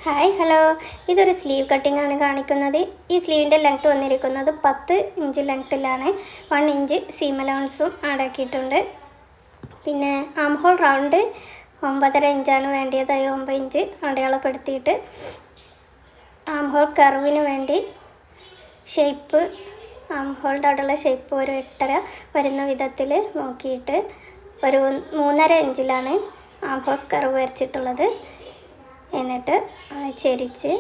Hi hello, ഇതൊരു sleeve cutting ആണ് കാണിക്കുന്നത്. ഈ സ്ലീവിൻ്റെ ലെങ്ത്ത് വന്നിരിക്കുന്നത് 10 ഇഞ്ച് ലെങ്ത്തിലാണ്. 1 ഇഞ്ച് സീം അലവൻസും ആടാക്കിയിട്ടുണ്ട്. പിന്നെ ആം ഹോൾ റൗണ്ട് 9.5 ഇഞ്ചാണ് വേണ്ടിയത്. 9 ഇഞ്ച് അടയാളപ്പെടുത്തിയിട്ട് ആം ഹോൾ കർവിന് വേണ്ടി ഷേപ്പ്, ആം ഹോളിൻ്റെ അവിടെയുള്ള ഷേപ്പ് ഒരു 8.5 വരുന്ന വിധത്തിൽ നോക്കിയിട്ട് ഒരു 3.5 ഇഞ്ചിലാണ് ആം ഹോൾ കർവ് വരച്ചിട്ടുള്ളത്. എന്നിട്ട് ചെരിച്ച്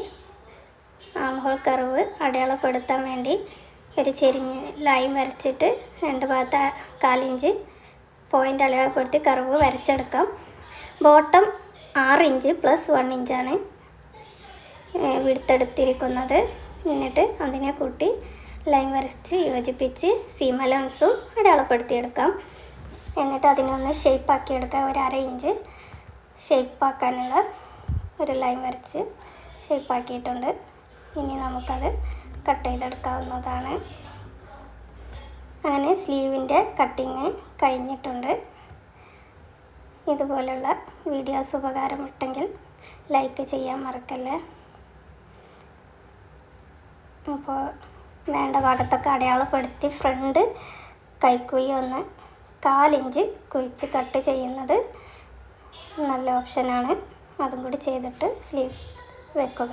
ആം ഹോൾ കർവ് അടയാളപ്പെടുത്താൻ വേണ്ടി ഒരു ചെരിഞ്ഞ് ലൈൻ വരച്ചിട്ട് 2 ഭാഗത്ത് 1/4 ഇഞ്ച് പോയിൻ്റ് അടയാളപ്പെടുത്തി കർവ് വരച്ചെടുക്കാം. ബോട്ടം 6 ഇഞ്ച് + 1 ഇഞ്ചാണ് വിടുത്തെടുത്തിരിക്കുന്നത്. എന്നിട്ട് അതിനെ കൂട്ടി ലൈൻ വരച്ച് യോജിപ്പിച്ച് സീം അലവൻസും അടയാളപ്പെടുത്തിയെടുക്കാം. എന്നിട്ട് അതിനൊന്ന് ഷേപ്പാക്കിയെടുക്കാം. ഒരു 1/2 ഇഞ്ച് ഷേപ്പാക്കാനുള്ള ഒരു ലൈൻ വരച്ച് ഷേപ്പാക്കിയിട്ടുണ്ട്. ഇനി നമുക്കത് കട്ട് ചെയ്തെടുക്കാവുന്നതാണ്. അങ്ങനെ സ്ലീവിൻ്റെ കട്ടിങ് കഴിഞ്ഞിട്ടുണ്ട്. ഇതുപോലുള്ള വീഡിയോസ് ഉപകാരപ്പെട്ടെങ്കിൽ ലൈക്ക് ചെയ്യാൻ മറക്കല്ലേ. അപ്പോൾ വേണ്ട ഭാഗത്തൊക്കെ അടയാളപ്പെടുത്തി ഫ്രണ്ട് കൈക്കുഴി ഒന്ന് 1/4 ഇഞ്ച് കുഴിച്ച് കട്ട് ചെയ്യുന്നത് നല്ല ഓപ്ഷനാണ്. അതും കൂടി ചെയ്തിട്ട് സ്ലീവ് വെക്കുക.